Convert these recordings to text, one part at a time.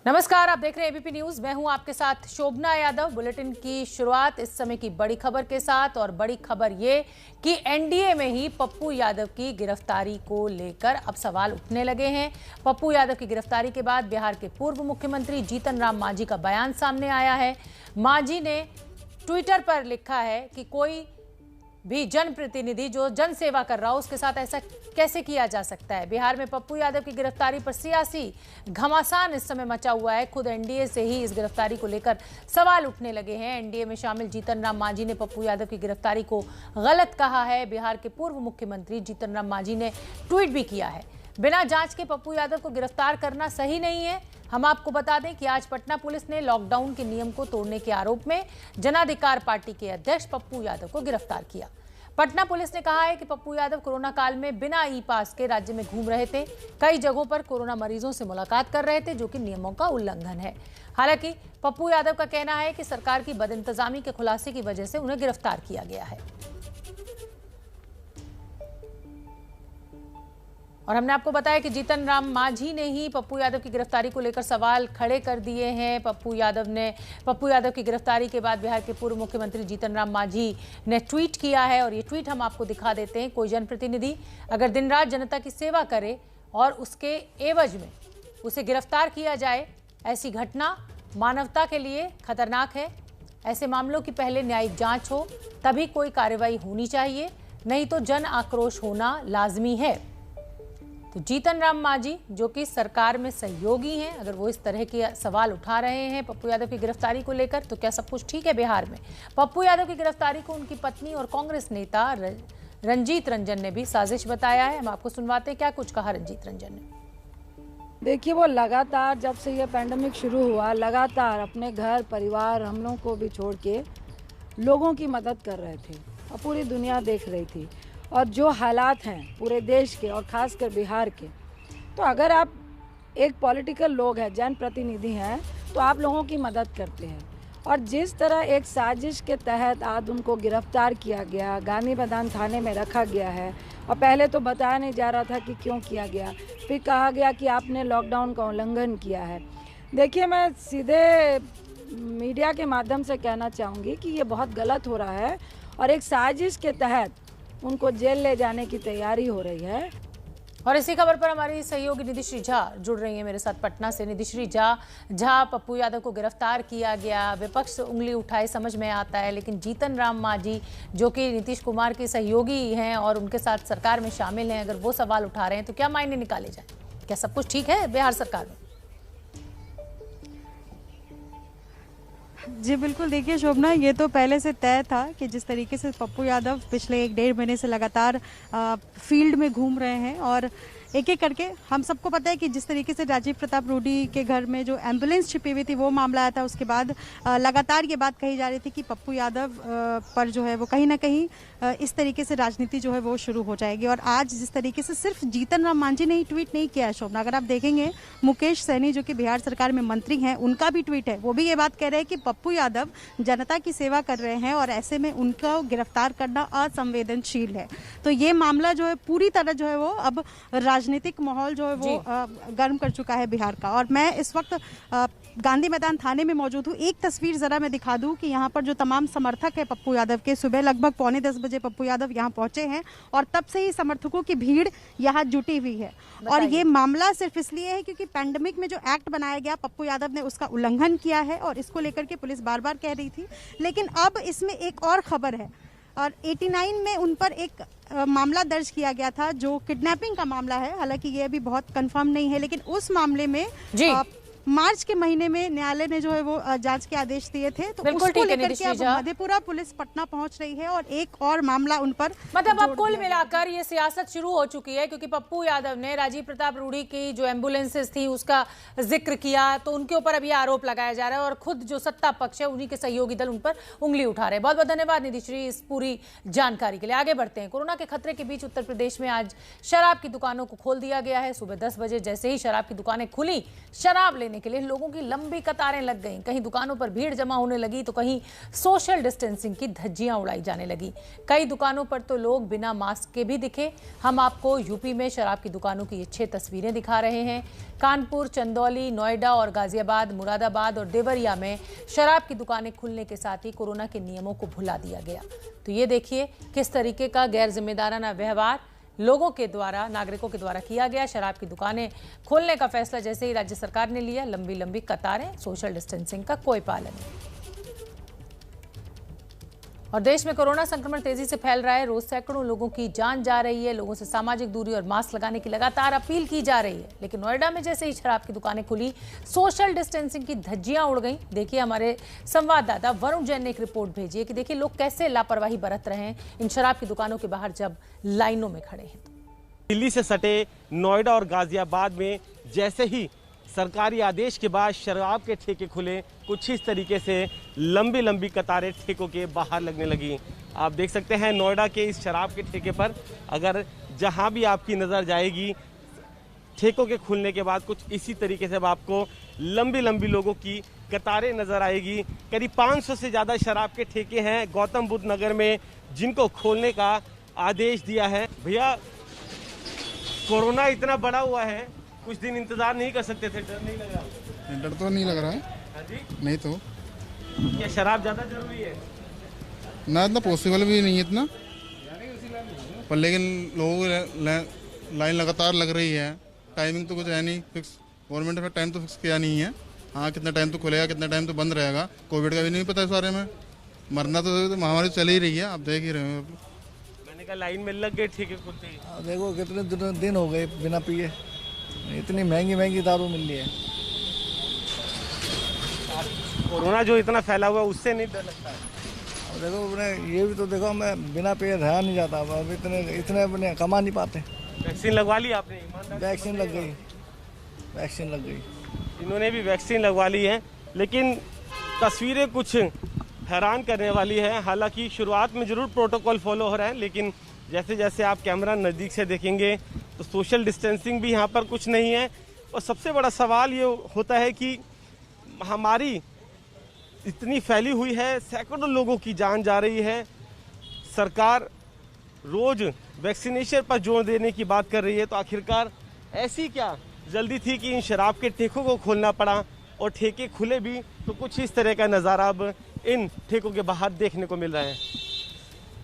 नमस्कार, आप देख रहे हैं एबीपी न्यूज। मैं हूं आपके साथ शोभना यादव। बुलेटिन की शुरुआत इस समय की बड़ी खबर के साथ, और बड़ी खबर ये कि एनडीए में ही पप्पू यादव की गिरफ्तारी को लेकर अब सवाल उठने लगे हैं। पप्पू यादव की गिरफ्तारी के बाद बिहार के पूर्व मुख्यमंत्री जीतन राम मांझी का बयान सामने आया है। मांझी ने ट्विटर पर लिखा है कि कोई भी जनप्रतिनिधि जो जन सेवा कर रहा हो उसके साथ ऐसा कैसे किया जा सकता है। बिहार में पप्पू यादव की गिरफ्तारी पर सियासी घमासान इस समय मचा हुआ है। खुद एनडीए से ही इस गिरफ्तारी को लेकर सवाल उठने लगे हैं। एनडीए में शामिल जीतन राम मांझी ने पप्पू यादव की गिरफ्तारी को गलत कहा है। बिहार के पूर्व मुख्यमंत्री जीतन राम मांझी ने ट्वीट भी किया है, बिना जांच के पप्पू यादव को गिरफ्तार करना सही नहीं है। हम आपको बता दें कि आज पटना पुलिस ने लॉकडाउन के नियम को तोड़ने के आरोप में जनाधिकार पार्टी के अध्यक्ष पप्पू यादव को गिरफ्तार किया। पटना पुलिस ने कहा है कि पप्पू यादव कोरोना काल में बिना ई पास के राज्य में घूम रहे थे। कई जगहों पर कोरोना मरीजों से मुलाकात कर रहे थे, जो कि नियमों का उल्लंघन है। हालांकि पप्पू यादव का कहना है कि सरकार की बदइंतजामी के खुलासे की वजह से उन्हें गिरफ्तार किया गया है। और हमने आपको बताया कि जीतन राम मांझी ने ही पप्पू यादव की गिरफ्तारी को लेकर सवाल खड़े कर दिए हैं। पप्पू यादव की गिरफ्तारी के बाद बिहार के पूर्व मुख्यमंत्री जीतन राम मांझी ने ट्वीट किया है, और ये ट्वीट हम आपको दिखा देते हैं। कोई जनप्रतिनिधि अगर दिन रात जनता की सेवा करे और उसके एवज में उसे गिरफ्तार किया जाए, ऐसी घटना मानवता के लिए खतरनाक है। ऐसे मामलों की पहले न्यायिक जाँच हो, तभी कोई कार्रवाई होनी चाहिए, नहीं तो जन आक्रोश होना लाजमी है। तो जीतन राम मांझी जो कि सरकार में सहयोगी हैं, अगर वो इस तरह के सवाल उठा रहे हैं पप्पू यादव की गिरफ्तारी को लेकर, तो क्या सब कुछ ठीक है बिहार में? पप्पू यादव की गिरफ्तारी को उनकी पत्नी और कांग्रेस नेता रंजीत रंजन ने भी साजिश बताया है। हम आपको सुनवाते हैं क्या कुछ कहा रंजीत रंजन ने। देखिए, वो लगातार जब से ये पैंडेमिक शुरू हुआ, लगातार अपने घर परिवार हम लोगों को भी छोड़ के लोगों की मदद कर रहे थे, और पूरी दुनिया देख रही थी। और जो हालात हैं पूरे देश के और ख़ासकर बिहार के, तो अगर आप एक पॉलिटिकल लोग हैं, जनप्रतिनिधि हैं, तो आप लोगों की मदद करते हैं। और जिस तरह एक साजिश के तहत आज उनको गिरफ्तार किया गया, गांधी मैदान थाने में रखा गया है, और पहले तो बताया नहीं जा रहा था कि क्यों किया गया, फिर कहा गया कि आपने लॉकडाउन का उल्लंघन किया है। देखिए, मैं सीधे मीडिया के माध्यम से कहना चाहूँगी कि ये बहुत गलत हो रहा है, और एक साजिश के तहत उनको जेल ले जाने की तैयारी हो रही है। और इसी खबर पर हमारी सहयोगी निधिश्री झा जुड़ रही है मेरे साथ पटना से। निधिश्री झा, पप्पू यादव को गिरफ्तार किया गया, विपक्ष उंगली उठाए समझ में आता है, लेकिन जीतन राम मांझी जो कि नीतीश कुमार के सहयोगी हैं और उनके साथ सरकार में शामिल हैं, अगर वो सवाल उठा रहे हैं तो क्या मायने निकाले जाए? क्या सब कुछ ठीक है बिहार सरकार में? जी बिल्कुल, देखिए शोभना, ये तो पहले से तय था कि जिस तरीके से पप्पू यादव पिछले 1-1.5 महीने से लगातार फील्ड में घूम रहे हैं, और एक एक करके हम सबको पता है कि जिस तरीके से राजीव प्रताप रूडी के घर में जो एम्बुलेंस छिपी हुई थी वो मामला आया था, उसके बाद लगातार ये बात कही जा रही थी कि पप्पू यादव पर जो है वो कहीं ना कहीं इस तरीके से राजनीति जो है वो शुरू हो जाएगी। और आज जिस तरीके से सिर्फ जीतन राम मांझी ने ही ट्वीट नहीं किया है शोभना, अगर आप देखेंगे मुकेश सैनी जो कि बिहार सरकार में मंत्री हैं, उनका भी ट्वीट है। वो भी ये बात कह रहे हैं कि पप्पू यादव जनता की सेवा कर रहे हैं और ऐसे में उनको गिरफ्तार करना असंवेदनशील है। तो ये मामला जो है पूरी तरह जो है वो अब राजनीतिक माहौल जो है वो गर्म कर चुका है बिहार का। और मैं इस वक्त गांधी मैदान थाने में मौजूद हूँ। एक तस्वीर जरा मैं दिखा दूं कि यहाँ पर जो तमाम समर्थक है पप्पू यादव के, सुबह लगभग 9:45 बजे पप्पू यादव यहाँ पहुंचे हैं, और तब से ही समर्थकों की भीड़ यहाँ जुटी हुई है। और ये मामला सिर्फ इसलिए है क्योंकि पैंडेमिक में जो एक्ट बनाया गया, पप्पू यादव ने उसका उल्लंघन किया है, और इसको लेकर के पुलिस बार बार कह रही थी। लेकिन अब इसमें एक और खबर है, और 89 में उन पर एक मामला दर्ज किया गया था जो किडनैपिंग का मामला है। हालांकि ये अभी बहुत कंफर्म नहीं है, लेकिन उस मामले में मार्च के महीने में न्यायालय ने जो है वो जांच के आदेश दिए थे। तो उसको लेकर के अब मधेपुरा पुलिस पटना पहुंच रही है, और एक और मामला उन पर, मतलब अब कुल मिलाकर ये सियासत शुरू हो चुकी है, क्योंकि पप्पू यादव ने राजीव प्रताप रूडी की जो एम्बुलेंसेस थी उसका जिक्र किया, तो उनके ऊपर अब ये आरोप लगाया जा रहा है, और खुद जो सत्ता पक्ष है उन्हीं के सहयोगी दल उन पर उंगली उठा रहे हैं। बहुत बहुत धन्यवाद निधिश्री इस पूरी जानकारी के लिए। आगे बढ़ते हैं। कोरोना के खतरे के बीच उत्तर प्रदेश में आज शराब की दुकानों को खोल दिया गया है। सुबह 10 बजे जैसे ही शराब की दुकानें खुली, शराब लेने लेने के लिए लोगों की लंबी कतारें लग गईं। कहीं दुकानों पर भीड़ जमा होने लगी तो कहीं सोशल डिस्टेंसिंग की धज्जियां उड़ाई जाने लगी। कई दुकानों पर तो लोग बिना मास्क के भी दिखे। हम आपको यूपी में शराब की दुकानों की ये 6 तस्वीरें दिखा रहे हैं। कानपुर, चंदौली, नोएडा और गाजियाबाद, मुरादाबाद और देवरिया में शराब की दुकानें खुलने के साथ ही कोरोना के नियमों को भुला दिया गया। तो ये देखिए किस तरीके का गैर जिम्मेदाराना व्यवहार लोगों के द्वारा, नागरिकों के द्वारा किया गया। शराब की दुकानें खोलने का फैसला जैसे ही राज्य सरकार ने लिया, लंबी लंबी कतारें, सोशल डिस्टेंसिंग का कोई पालन नहीं। और देश में कोरोना संक्रमण तेजी से फैल रहा है। रोज सैकड़ों लोगों की जान जा रही है। लोगों से सामाजिक दूरी और मास्क लगाने की लगातार अपील की जा रही है। लेकिन नोएडा में जैसे ही शराब की दुकानें खुली, सोशल डिस्टेंसिंग की धज्जियां उड़ गईं। देखिए हमारे संवाददाता वरुण जैन ने एक रिपोर्ट भेजी है कि देखिए लोग कैसे लापरवाही बरत रहे हैं इन शराब की दुकानों के बाहर जब लाइनों में खड़े हैं। दिल्ली से सटे नोएडा और गाजियाबाद में जैसे ही सरकारी आदेश के बाद शराब के ठेके खुले, कुछ इस तरीके से लंबी लंबी कतारें ठेकों के बाहर लगने लगी। आप देख सकते हैं नोएडा के इस शराब के ठेके पर अगर जहां भी आपकी नज़र जाएगी, ठेकों के खुलने के बाद कुछ इसी तरीके से आपको लंबी लंबी लोगों की कतारें नज़र आएगी। करीब 500 से ज़्यादा शराब के ठेके हैं गौतम बुद्ध नगर में जिनको खोलने का आदेश दिया है। भैया, कोरोना इतना बड़ा हुआ है, कुछ दिन इंतजार नहीं कर सकते थे? डर नहीं लग रहा? डर तो नहीं लग रहा है। हाँ जी? नहीं तो क्या शराब ज़्यादा जरूरी है? ना, इतना पॉसिबल भी नहीं है इतना, पर लेकिन लोगों की लाइन लगातार लग रही है। टाइमिंग तो कुछ है नहीं फिक्स, गवर्नमेंट ने टाइम तो फिक्स किया नहीं है। हाँ, कितना टाइम तो खुलेगा, कितना टाइम तो बंद रहेगा, कोविड का भी नहीं पता इस बारे में। मरना तो महामारी चल ही रही है, आप देख ही रहे हो। मैंने कहा लाइन में लग गए ठेके खुलते ही। देखो कितने दिन हो गए बिना पिए, इतनी महंगी महंगी दारू मिल रही है। कोरोना जो इतना फैला हुआ है उससे नहीं डर लगता है? अब देखो ये भी तो देखो, मैं बिना पिए रहा नहीं जाता। अब इतने अपने कमा नहीं पाते। वैक्सीन लगवा ली आपने? वैक्सीन लग गई, वैक्सीन लग गई। इन्होंने भी वैक्सीन लगवा ली है, लेकिन तस्वीरें कुछ हैरान करने वाली है। हालांकि शुरुआत में जरूर प्रोटोकॉल फॉलो हो रहा है, लेकिन जैसे जैसे आप कैमरा नज़दीक से देखेंगे तो सोशल डिस्टेंसिंग भी यहाँ पर कुछ नहीं है। और सबसे बड़ा सवाल ये होता है कि महामारी इतनी फैली हुई है, सैकड़ों लोगों की जान जा रही है। सरकार रोज वैक्सीनेशन पर जोर देने की बात कर रही है, तो आखिरकार ऐसी क्या जल्दी थी कि इन शराब के ठेकों को खोलना पड़ा? और ठेके खुले भी तो कुछ इस तरह का नज़ारा अब इन ठेकों के बाहर देखने को मिल रहा है।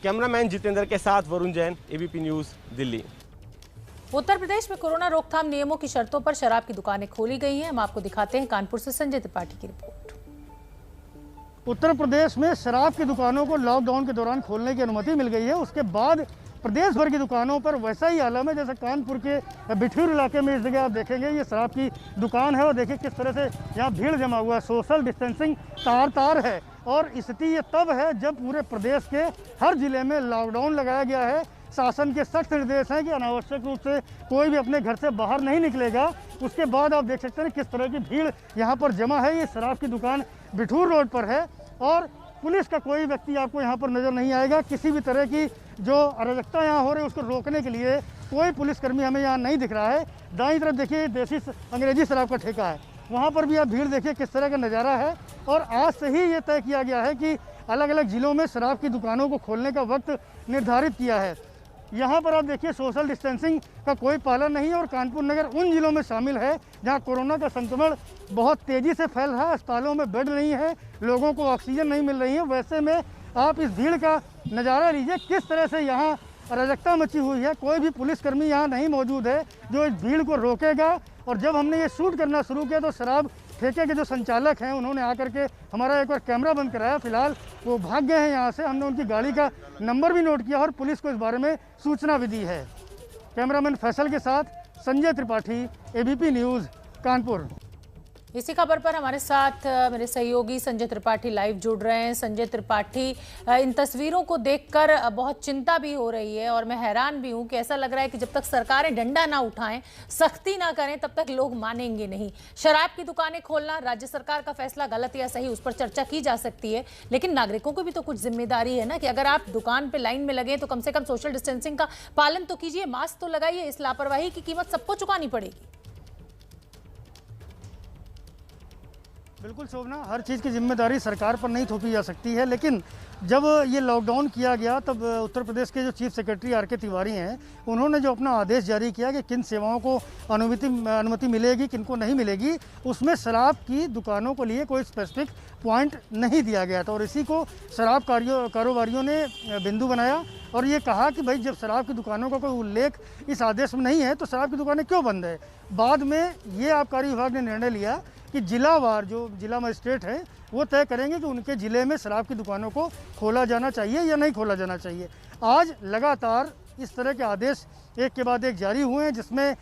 कैमरामैन जितेंद्र के साथ वरुण जैन, एबीपी न्यूज़, दिल्ली। उत्तर प्रदेश में कोरोना रोकथाम नियमों की शर्तों पर शराब की दुकानें खोली गई हैं। हम आपको दिखाते हैं कानपुर से संजय त्रिपाठी की रिपोर्ट। उत्तर प्रदेश में शराब की दुकानों को लॉकडाउन के दौरान खोलने की अनुमति मिल गई है। उसके बाद प्रदेश भर की दुकानों पर वैसा ही आलम है जैसे कानपुर के बिठूर इलाके में। इस जगह आप देखेंगे ये शराब की दुकान है और देखिए किस तरह से यहाँ भीड़ जमा हुआ है। सोशल डिस्टेंसिंग तार है और स्थिति ये तब है जब पूरे प्रदेश के हर जिले में लॉकडाउन लगाया गया है। शासन के सख्त निर्देश हैं कि अनावश्यक रूप से कोई भी अपने घर से बाहर नहीं निकलेगा। उसके बाद आप देख सकते हैं किस तरह की भीड़ यहाँ पर जमा है। ये शराब की दुकान बिठूर रोड पर है और पुलिस का कोई व्यक्ति आपको यहाँ पर नज़र नहीं आएगा। किसी भी तरह की जो अराजकता यहाँ हो रही है उसको रोकने के लिए कोई पुलिसकर्मी हमें यहाँ नहीं दिख रहा है। दाईं तरफ देखिए देसी अंग्रेजी शराब का ठेका है, वहाँ पर भी आप भीड़ देखिए किस तरह का नज़ारा है। और आज से ही ये तय किया गया है कि अलग अलग ज़िलों में शराब की दुकानों को खोलने का वक्त निर्धारित किया है। यहाँ पर आप देखिए सोशल डिस्टेंसिंग का कोई पालन नहीं है और कानपुर नगर उन जिलों में शामिल है जहाँ कोरोना का संक्रमण बहुत तेज़ी से फैल रहा है। अस्पतालों में बेड नहीं है, लोगों को ऑक्सीजन नहीं मिल रही है। वैसे में आप इस भीड़ का नज़ारा लीजिए किस तरह से यहाँ अराजकता मची हुई है। कोई भी पुलिसकर्मी यहाँ नहीं मौजूद है जो इस भीड़ को रोकेगा। और जब हमने ये शूट करना शुरू किया तो शराब ठेके के जो संचालक हैं उन्होंने आकर के हमारा एक बार कैमरा बंद कराया। फिलहाल वो भाग गए हैं यहाँ से। हमने उनकी गाड़ी का नंबर भी नोट किया और पुलिस को इस बारे में सूचना भी दी है। कैमरामैन फैसल के साथ संजय त्रिपाठी, एबीपी न्यूज़, कानपुर। इसी खबर पर हमारे साथ मेरे सहयोगी संजय त्रिपाठी लाइव जुड़ रहे हैं। संजय त्रिपाठी, इन तस्वीरों को देखकर बहुत चिंता भी हो रही है और मैं हैरान भी हूं कि ऐसा लग रहा है कि जब तक सरकारें डंडा ना उठाएं, सख्ती ना करें, तब तक लोग मानेंगे नहीं। शराब की दुकानें खोलना राज्य सरकार का फैसला गलत या सही उस पर चर्चा की जा सकती है, लेकिन नागरिकों को भी तो कुछ जिम्मेदारी है ना कि अगर आप दुकान पर लाइन में लगे तो कम से कम सोशल डिस्टेंसिंग का पालन तो कीजिए, मास्क तो लगाइए। इस लापरवाही की कीमत सबको चुकानी पड़ेगी। बिल्कुल शोभना, हर चीज़ की जिम्मेदारी सरकार पर नहीं थोपी जा सकती है, लेकिन जब ये लॉकडाउन किया गया तब उत्तर प्रदेश के जो चीफ सेक्रेटरी आर के तिवारी हैं, उन्होंने जो अपना आदेश जारी किया कि किन सेवाओं को अनुमति मिलेगी, किन को नहीं मिलेगी, उसमें शराब की दुकानों को लिए कोई स्पेसिफिक पॉइंट नहीं दिया गया था और इसी को शराब कारोबारियों ने बिंदु बनाया और ये कहा कि भाई जब शराब की दुकानों का कोई उल्लेख इस आदेश में नहीं है तो शराब की दुकानें क्यों बंद है। बाद में ये आबकारी विभाग ने निर्णय लिया कि जिलावार जो जिला मजिस्ट्रेट हैं वो तय करेंगे कि उनके ज़िले में शराब की दुकानों को खोला जाना चाहिए या नहीं खोला जाना चाहिए। आज लगातार इस तरह के आदेश एक के बाद एक जारी हुए हैं, जिसमें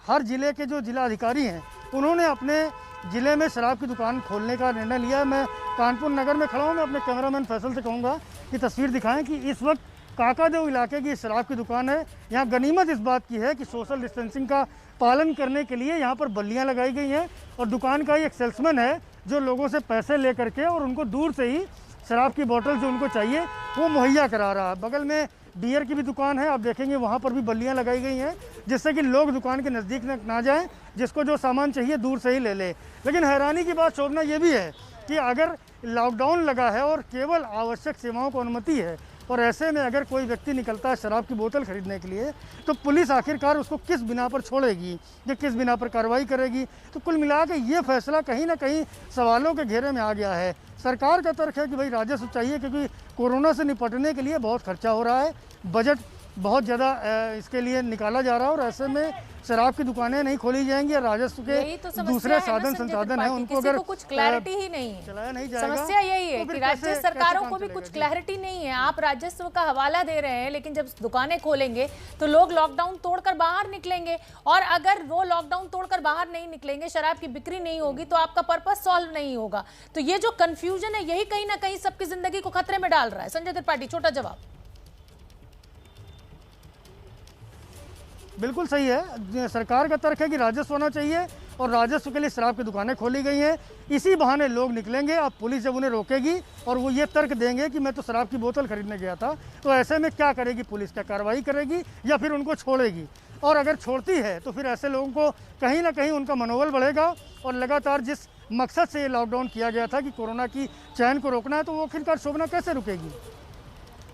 हर ज़िले के जो जिला अधिकारी हैं उन्होंने अपने ज़िले में शराब की दुकान खोलने का निर्णय लिया है। मैं कानपुर नगर में खड़ा हूँ, मैं अपने कैमरामैन फैसल से कहूँगा कि तस्वीर दिखाएं कि इस वक्त काकादेव इलाके की शराब की दुकान है। यहाँ गनीमत इस बात की है कि सोशल डिस्टेंसिंग का पालन करने के लिए यहाँ पर बल्लियाँ लगाई गई हैं और दुकान का एक सेल्समैन है जो लोगों से पैसे ले करके और उनको दूर से ही शराब की बोतल जो उनको चाहिए वो मुहैया करा रहा है। बगल में बियर की भी दुकान है, आप देखेंगे वहाँ पर भी बल्लियाँ लगाई गई हैं जिससे कि लोग दुकान के नज़दीक ना जाएं, जिसको जो सामान चाहिए दूर से ही ले ले। लेकिन हैरानी की बात शोभना ये भी है कि अगर लॉकडाउन लगा है और केवल आवश्यक सेवाओं को अनुमति है और ऐसे में अगर कोई व्यक्ति निकलता है शराब की बोतल खरीदने के लिए तो पुलिस आखिरकार उसको किस बिना पर छोड़ेगी या किस बिना पर कार्रवाई करेगी। तो कुल मिला के ये फैसला कहीं ना कहीं सवालों के घेरे में आ गया है। सरकार का तर्क है कि भाई राजस्व चाहिए क्योंकि कोरोना से निपटने के लिए बहुत खर्चा हो रहा है, बजट बहुत ज़्यादा इसके लिए निकाला जा रहा है और ऐसे में शराब की दुकानें नहीं खोली जाएंगी। राजस्व के तो दूसरे साधन संसाधन है उनको अगर कुछ क्लैरिटी ही नहीं है, चलाया नहीं जाएगा। समस्या यही है कि राज्य सरकारों को भी कुछ क्लैरिटी नहीं है। आप राजस्व का हवाला दे रहे हैं लेकिन जब दुकानें खोलेंगे तो लोग लॉकडाउन तोड़कर बाहर निकलेंगे और अगर वो लॉकडाउन तोड़कर बाहर नहीं निकलेंगे, शराब की बिक्री नहीं होगी तो आपका पर्पस सॉल्व नहीं होगा। तो ये जो कंफ्यूजन है यही कहीं ना कहीं सबकी जिंदगी को खतरे में डाल रहा है। संजय त्रिपाठी, छोटा जवाब। बिल्कुल सही है, सरकार का तर्क है कि राजस्व होना चाहिए और राजस्व के लिए शराब की दुकानें खोली गई हैं। इसी बहाने लोग निकलेंगे। अब पुलिस जब उन्हें रोकेगी और वो ये तर्क देंगे कि मैं तो शराब की बोतल खरीदने गया था, तो ऐसे में क्या करेगी पुलिस? क्या कार्रवाई करेगी या फिर उनको छोड़ेगी? और अगर छोड़ती है तो फिर ऐसे लोगों को कहीं ना कहीं उनका मनोबल बढ़ेगा और लगातार जिस मकसद से ये लॉकडाउन किया गया था कि कोरोना की चैन को रोकना है, तो वो आखिरकार शोभना कैसे रुकेगी?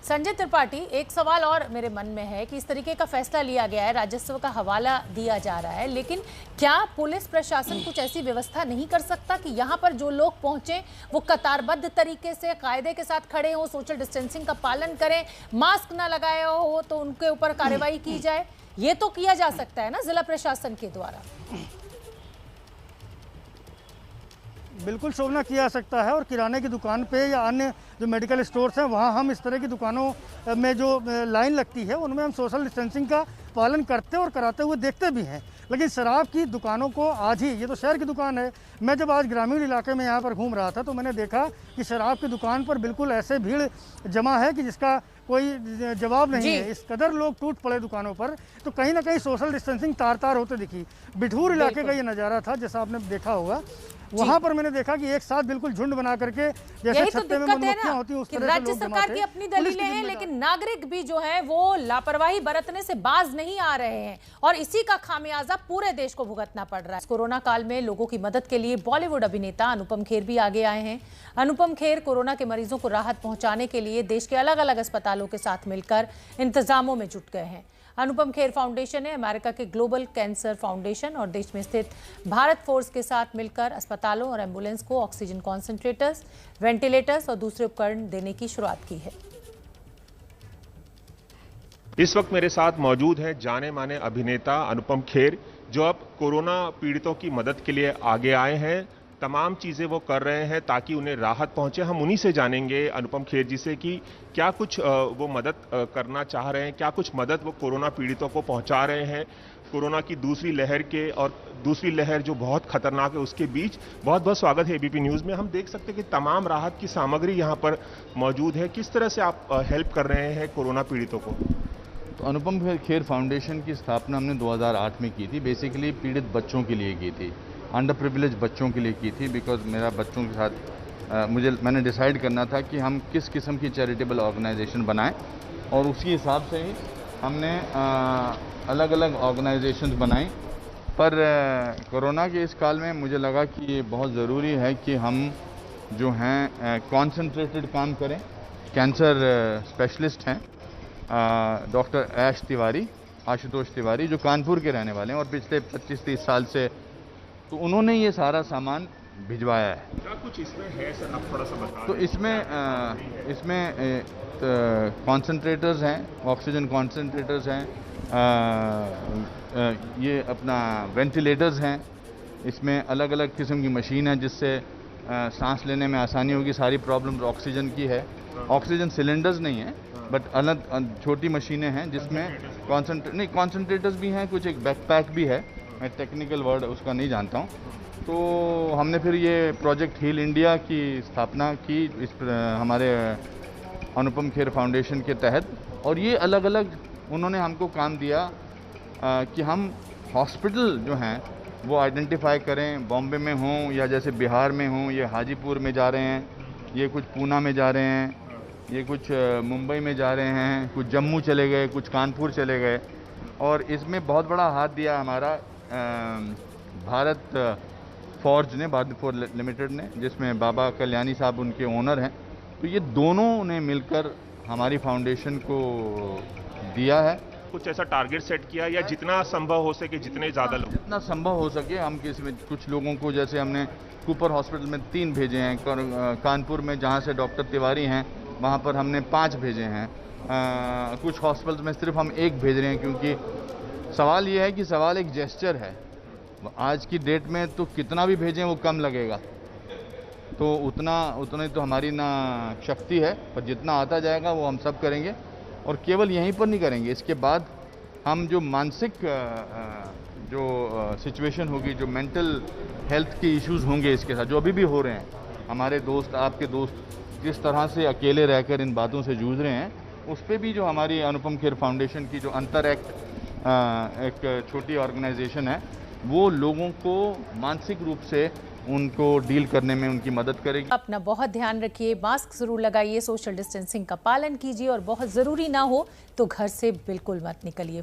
संजय त्रिपाठी, एक सवाल और मेरे मन में है कि इस तरीके का फैसला लिया गया है, राजस्व का हवाला दिया जा रहा है, लेकिन क्या पुलिस प्रशासन कुछ ऐसी व्यवस्था नहीं कर सकता कि यहाँ पर जो लोग पहुंचे वो कतारबद्ध तरीके से कायदे के साथ खड़े हों, सोशल डिस्टेंसिंग का पालन करें, मास्क ना लगाए हो तो उनके ऊपर कार्रवाई की जाए? ये तो किया जा सकता है ना जिला प्रशासन के द्वारा। बिल्कुल शोभना किया जा सकता है और किराने की दुकान पे या अन्य जो मेडिकल स्टोर्स हैं वहाँ हम इस तरह की दुकानों में जो लाइन लगती है उनमें हम सोशल डिस्टेंसिंग का पालन करते और कराते हुए देखते भी हैं। लेकिन शराब की दुकानों को आज ही, ये तो शहर की दुकान है, मैं जब आज ग्रामीण इलाके में यहाँ पर घूम रहा था तो मैंने देखा कि शराब की दुकान पर बिल्कुल ऐसे भीड़ जमा है कि जिसका कोई जवाब नहीं है। इस कदर लोग टूट पड़े दुकानों पर, तो कहीं ना कहीं सोशल डिस्टेंसिंग तार तार होते दिखी। बिठूर इलाके का ये नज़ारा था जैसा आपने देखा होगा, वहां पर मैंने देखा कि एक साथ बिल्कुल झुंड बना करके जैसे छत्ते में मधुमक्खियां होती हैं उस तरह से राज्य सरकार की अपनी दलीलें हैं लेकिन नागरिक भी जो है वो लापरवाही बरतने से बाज नहीं आ रहे हैं और इसी का खामियाजा पूरे देश को भुगतना पड़ रहा है। कोरोना काल में लोगों की मदद के लिए बॉलीवुड अभिनेता अनुपम खेर भी आगे आए हैं। अनुपम खेर कोरोना के मरीजों को राहत पहुंचाने के लिए देश के अलग अलग अस्पतालों के साथ मिलकर इंतजामों में जुट गए हैं। अनुपम खेर फाउंडेशन है अमेरिका के ग्लोबल कैंसर फाउंडेशन और देश में स्थित भारत फोर्स के साथ मिलकर अस्पतालों और एम्बुलेंस को ऑक्सीजन कॉन्सेंट्रेटर्स, वेंटिलेटर्स और दूसरे उपकरण देने की शुरुआत की है। इस वक्त मेरे साथ मौजूद हैं जाने माने अभिनेता अनुपम खेर, जो अब कोरोना पीड़ितों की मदद के लिए आगे आए हैं। तमाम चीज़ें वो कर रहे हैं ताकि उन्हें राहत पहुंचे। हम उन्हीं से जानेंगे अनुपम खेर जी से कि क्या कुछ वो मदद करना चाह रहे हैं, क्या कुछ मदद वो कोरोना पीड़ितों को पहुंचा रहे हैं। कोरोना की दूसरी लहर के और दूसरी लहर जो बहुत खतरनाक है उसके बीच बहुत बहुत स्वागत है एबीपी न्यूज़ में। हम देख सकते हैं कि तमाम राहत की सामग्री यहाँ पर मौजूद है। किस तरह से आप हेल्प कर रहे हैं कोरोना पीड़ितों को? तो अनुपम खेर फाउंडेशन की स्थापना हमने 2008 में की थी। बेसिकली पीड़ित बच्चों के लिए की थी, अंडर प्रिविलेज बच्चों के लिए की थी। बिकॉज मेरा बच्चों के साथ मैंने डिसाइड करना था कि हम किस किस्म की चैरिटेबल ऑर्गेनाइजेशन बनाएं और उसी हिसाब से ही हमने अलग अलग ऑर्गेनाइजेशंस बनाई। पर कोरोना के इस काल में मुझे लगा कि ये बहुत ज़रूरी है कि हम जो हैं कॉन्सेंट्रेटेड काम करें। कैंसर स्पेशलिस्ट हैं डॉक्टर आशुतोष तिवारी, जो कानपुर के रहने वाले हैं और पिछले 25-30 साल से, तो उन्होंने ये सारा सामान भिजवाया है। क्या कुछ इसमें है सर, आप थोड़ा सा बता तो इसमें कॉन्सेंट्रेटर्स हैं, ऑक्सीजन कॉन्सेंट्रेटर्स हैं, ये अपना वेंटिलेटर्स हैं, इसमें अलग अलग किस्म की मशीन है जिससे सांस लेने में आसानी होगी। सारी प्रॉब्लम ऑक्सीजन की है, ऑक्सीजन सिलेंडर्स नहीं है, बट अलग छोटी मशीनें हैं जिसमें कॉन्सेंट्रेटर्स भी हैं, कुछ एक बैकपैक भी है, मैं टेक्निकल वर्ड उसका नहीं जानता हूँ। तो हमने फिर ये प्रोजेक्ट हील इंडिया की स्थापना की हमारे अनुपम खेर फाउंडेशन के तहत, और ये अलग अलग उन्होंने हमको काम दिया कि हम हॉस्पिटल जो हैं वो आइडेंटिफाई करें, बॉम्बे में हों या जैसे बिहार में हों, ये हाजीपुर में जा रहे हैं, ये कुछ पूना में जा रहे हैं, ये कुछ मुंबई में जा रहे हैं, कुछ जम्मू चले गए, कुछ कानपुर चले गए। और इसमें बहुत बड़ा हाथ दिया हमारा भारत फॉर्ज ने, भारत फॉर्ज लिमिटेड ने, जिसमें बाबा कल्याणी साहब उनके ओनर हैं। तो ये दोनों ने मिलकर हमारी फाउंडेशन को दिया है। कुछ ऐसा टारगेट सेट किया या जितना संभव हो सके, जितने ज़्यादा लोग, जितना संभव हो सके हम किसी में, कुछ लोगों को जैसे हमने कूपर हॉस्पिटल में 3 भेजे हैं, कानपुर में जहाँ से डॉक्टर तिवारी हैं वहाँ पर हमने 5 भेजे हैं, कुछ हॉस्पिटल्स में सिर्फ हम 1 भेज रहे हैं, क्योंकि सवाल ये है कि सवाल एक जेस्चर है। आज की डेट में तो कितना भी भेजें वो कम लगेगा, तो उतने तो हमारी ना शक्ति है, पर जितना आता जाएगा वो हम सब करेंगे। और केवल यहीं पर नहीं करेंगे, इसके बाद हम जो मानसिक जो सिचुएशन होगी, जो मेंटल हेल्थ के इश्यूज होंगे इसके साथ, जो अभी भी हो रहे हैं, हमारे दोस्त, आपके दोस्त किस तरह से अकेले रहकर इन बातों से जूझ रहे हैं, उस पर भी जो हमारी अनुपम खेर फाउंडेशन की जो अंतर एक छोटी ऑर्गेनाइजेशन है, वो लोगों को मानसिक रूप से उनको डील करने में उनकी मदद करेगी। अपना बहुत ध्यान रखिए, मास्क जरूर लगाइए, सोशल डिस्टेंसिंग का पालन कीजिए और बहुत ज़रूरी ना हो तो घर से बिल्कुल मत निकलिए।